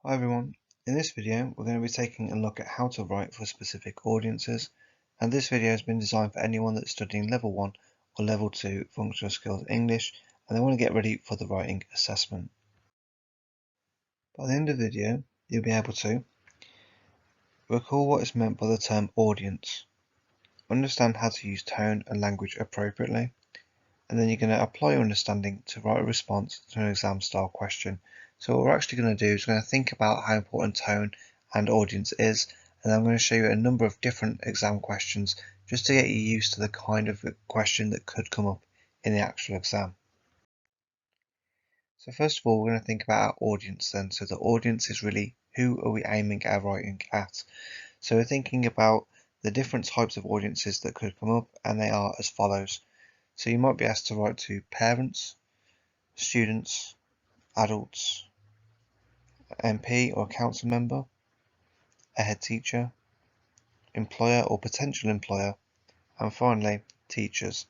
Hi everyone, in this video we're going to be taking a look at how to write for specific audiences, and this video has been designed for anyone that's studying level 1 or level 2 functional skills English and they want to get ready for the writing assessment. By the end of the video you'll be able to recall what is meant by the term audience, understand how to use tone and language appropriately, and then you're going to apply your understanding to write a response to an exam style question. So what we're actually going to do is we're going to think about how important tone and audience is, and I'm going to show you a number of different exam questions just to get you used to the kind of question that could come up in the actual exam. So first of all, we're going to think about our audience then. So the audience is really who are we aiming our writing at. So we're thinking about the different types of audiences that could come up, and they are as follows. So you might be asked to write to parents, students, adults, MP or council member, a head teacher, employer or potential employer, and finally, teachers.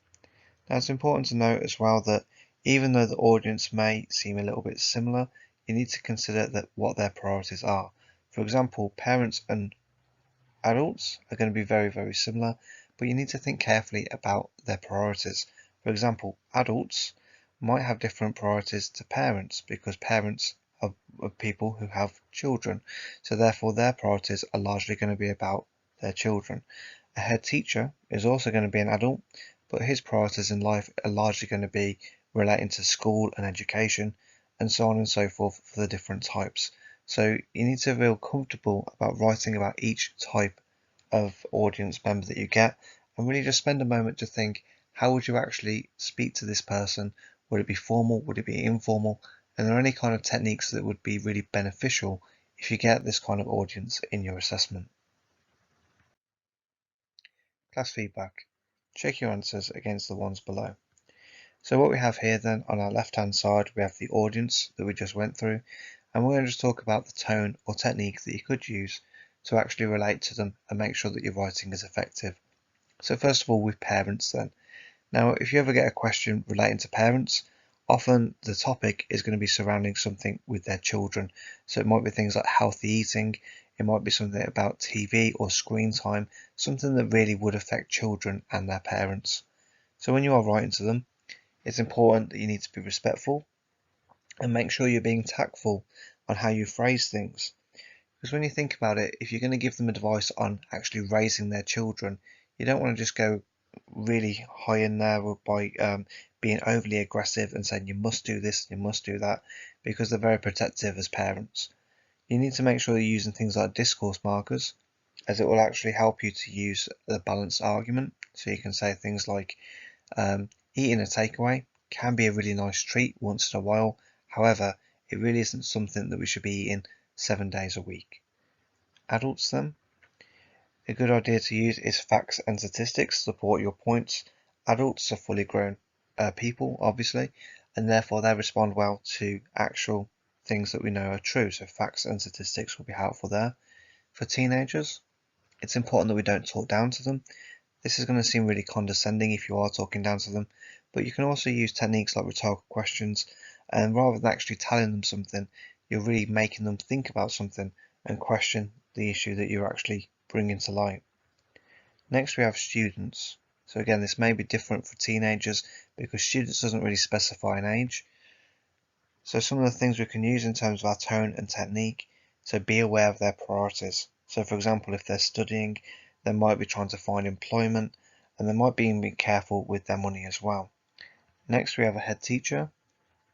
Now it's important to note as well that even though the audience may seem a little bit similar, you need to consider that what their priorities are. For example, parents and adults are going to be very similar, but you need to think carefully about their priorities. For example, adults might have different priorities to parents because parents are people who have children, so therefore their priorities are largely going to be about their children. A head teacher is also going to be an adult, but his priorities in life are largely going to be relating to school and education, and so on and so forth for the different types. So you need to feel comfortable about writing about each type of audience member that you get, and really just spend a moment to think, how would you actually speak to this person? Would it be formal? Would it be informal? And are there any kind of techniques that would be really beneficial if you get this kind of audience in your assessment? Class feedback. Check your answers against the ones below. So what we have here then, on our left hand side, we have the audience that we just went through, and we're going to just talk about the tone or technique that you could use to actually relate to them and make sure that your writing is effective. So first of all, with parents then. Now, if you ever get a question relating to parents, often the topic is going to be surrounding something with their children. So it might be things like healthy eating, it might be something about TV or screen time, something that really would affect children and their parents. So when you are writing to them, it's important that you need to be respectful and make sure you're being tactful on how you phrase things. Because when you think about it, if you're going to give them advice on actually raising their children, you don't want to just go really high in there by being overly aggressive and saying you must do this, you must do that, because they're very protective as parents. You need to make sure you're using things like discourse markers, as it will actually help you to use the balanced argument. So you can say things like, eating a takeaway can be a really nice treat once in a while. However, it really isn't something that we should be eating 7 days a week. Adults then, a good idea to use is facts and statistics to support your points. Adults are fully grown people, obviously, and therefore they respond well to actual things that we know are true. So facts and statistics will be helpful there. For teenagers, it's important that we don't talk down to them. This is going to seem really condescending if you are talking down to them, but you can also use techniques like rhetorical questions, and rather than actually telling them something, you're really making them think about something and question the issue that you're actually bringing to light. Next we have students. So again, this may be different for teenagers because students doesn't really specify an age. So some of the things we can use in terms of our tone and technique, so be aware of their priorities. So for example, if they're studying, they might be trying to find employment, and they might be being careful with their money as well. Next we have a head teacher.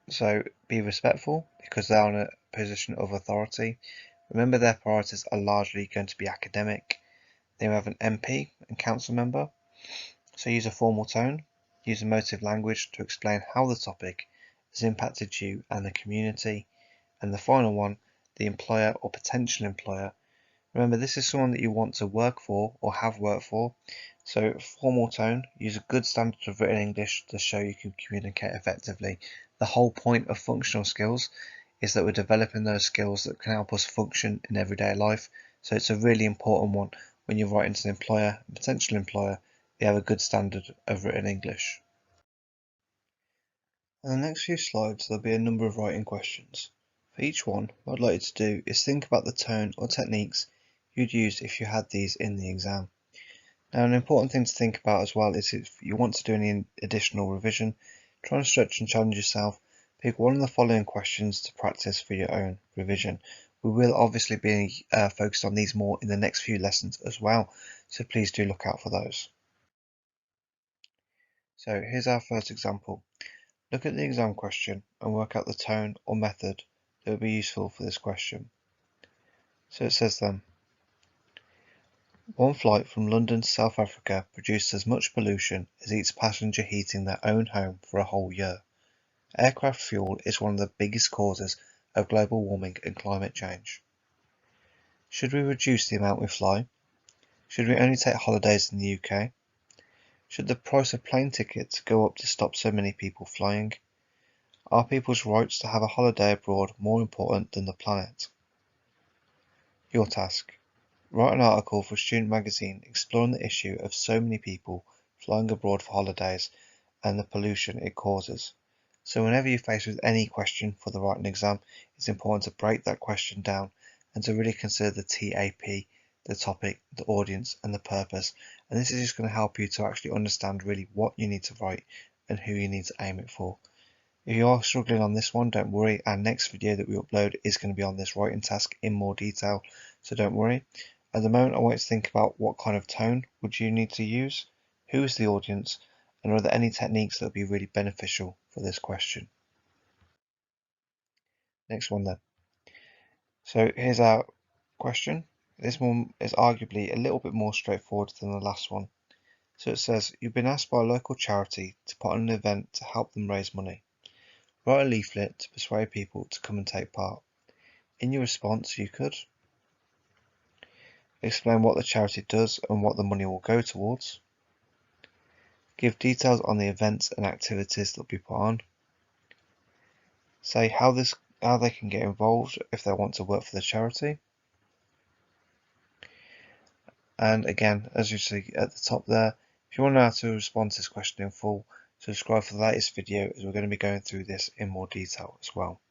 So be respectful because they're in a position of authority. Remember their priorities are largely going to be academic. Then we have an MP and council member. So use a formal tone, use emotive language to explain how the topic has impacted you and the community. And the final one, the employer or potential employer. Remember, this is someone that you want to work for or have worked for. So formal tone, use a good standard of written English to show you can communicate effectively. The whole point of functional skills is that we're developing those skills that can help us function in everyday life. So it's a really important one when you're writing to an employer, a potential employer, you have a good standard of written English. In the next few slides, there'll be a number of writing questions. For each one, what I'd like you to do is think about the tone or techniques you'd use if you had these in the exam. Now, an important thing to think about as well is if you want to do any additional revision, try and stretch and challenge yourself. Pick one of the following questions to practice for your own revision. We will obviously be focused on these more in the next few lessons as well, so please do look out for those. So here's our first example. Look at the exam question and work out the tone or method that would be useful for this question. So it says then, one flight from London to South Africa produced as much pollution as each passenger heating their own home for a whole year. Aircraft fuel is one of the biggest causes of global warming and climate change. Should we reduce the amount we fly? Should we only take holidays in the UK? Should the price of plane tickets go up to stop so many people flying? Are people's rights to have a holiday abroad more important than the planet? Your task. Write an article for a student magazine exploring the issue of so many people flying abroad for holidays and the pollution it causes. So whenever you're faced with any question for the writing exam, it's important to break that question down and to really consider the TAP, the topic, the audience, and the purpose. And this is just going to help you to actually understand really what you need to write and who you need to aim it for. If you are struggling on this one, don't worry. Our next video that we upload is going to be on this writing task in more detail, so don't worry. At the moment, I want you to think about what kind of tone would you need to use, who is the audience, and are there any techniques that would be really beneficial for this question. Next one then. So here's our question. This one is arguably a little bit more straightforward than the last one. So it says, you've been asked by a local charity to put on an event to help them raise money. Write a leaflet to persuade people to come and take part. In your response, you could explain what the charity does and what the money will go towards. Give details on the events and activities that will be put on. Say how they can get involved if they want to work for the charity. And again, as you see at the top there, if you want to know how to respond to this question in full, subscribe for the latest video as we're going to be going through this in more detail as well.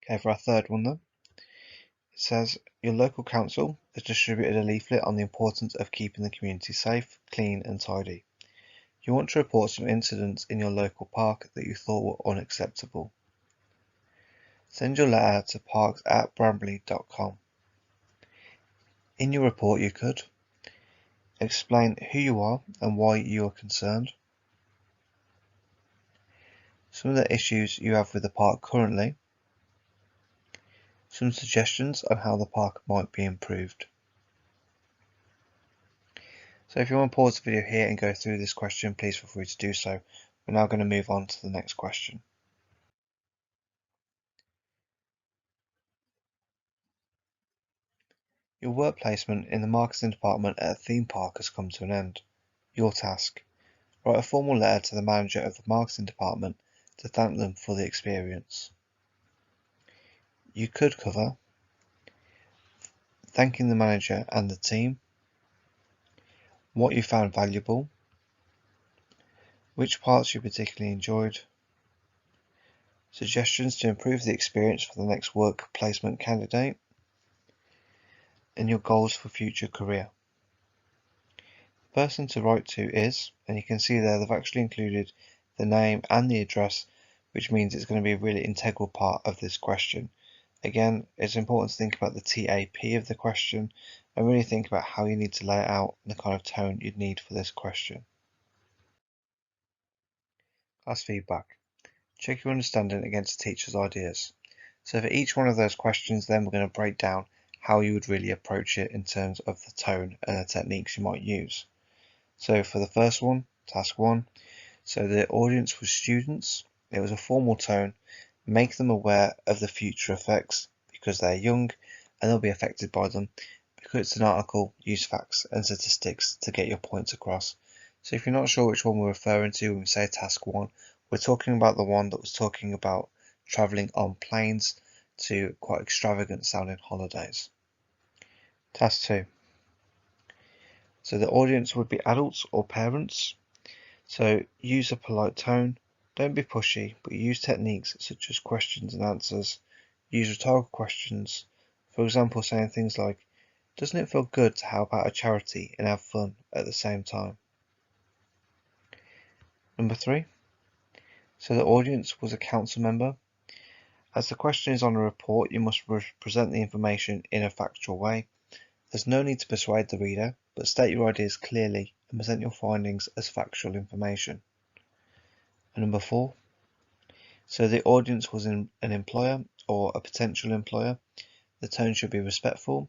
Okay, for our third one then, it says your local council has distributed a leaflet on the importance of keeping the community safe, clean and tidy. You want to report some incidents in your local park that you thought were unacceptable. Send your letter to parks@bramley.com. In your report you could explain who you are and why you are concerned, some of the issues you have with the park currently, some suggestions on how the park might be improved. So if you want to pause the video here and go through this question, please feel free to do so. We're now going to move on to the next question. Your work placement in the marketing department at a theme park has come to an end. Your task. Write a formal letter to the manager of the marketing department to thank them for the experience. You could cover thanking the manager and the team, what you found valuable, which parts you particularly enjoyed, suggestions to improve the experience for the next work placement candidate, and your goals for future career. The person to write to is, and you can see there they've actually included the name and the address, which means it's going to be a really integral part of this question. Again, it's important to think about the TAP of the question and really think about how you need to lay it out and the kind of tone you'd need for this question. Class feedback. Check your understanding against the teacher's ideas. So for each one of those questions, then we're going to break down how you would really approach it in terms of the tone and the techniques you might use. So for the first one, task 1, so the audience was students. It was a formal tone. Make them aware of the future effects because they're young and they'll be affected by them. Because it's an article, use facts and statistics to get your points across. So if you're not sure which one we're referring to when we say task 1, we're talking about the one that was talking about travelling on planes to quite extravagant sounding holidays. Task 2. So the audience would be adults or parents. So use a polite tone, Don't be pushy, but use techniques such as questions and answers. Use rhetorical questions, for example saying things like, doesn't it feel good to help out a charity and have fun at the same time? Number 3. So the audience was a council member. As the question is on a report, you must present the information in a factual way. There's no need to persuade the reader, but state your ideas clearly and present your findings as factual information. And number 4. So the audience was an employer or a potential employer. The tone should be respectful.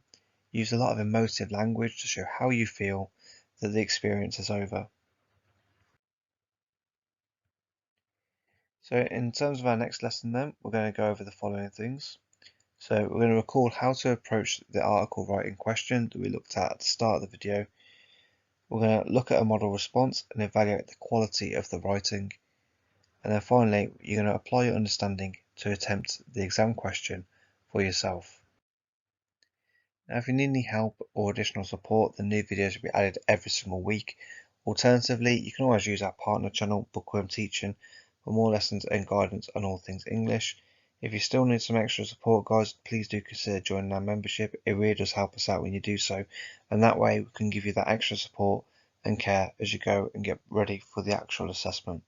Use a lot of emotive language to show how you feel that the experience is over. So in terms of our next lesson then, we're going to go over the following things. So we're going to recall how to approach the article writing question that we looked at the start of the video. We're going to look at a model response and evaluate the quality of the writing. And then finally, you're going to apply your understanding to attempt the exam question for yourself. Now, if you need any help or additional support, the new videos will be added every single week. Alternatively, you can always use our partner channel, Bookworm Teaching, for more lessons and guidance on all things English. If you still need some extra support, guys, please do consider joining our membership. It really does help us out when you do so, and that way we can give you that extra support and care as you go and get ready for the actual assessment.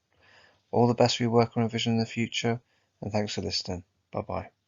All the best for your work on revision in the future, and thanks for listening. Bye bye.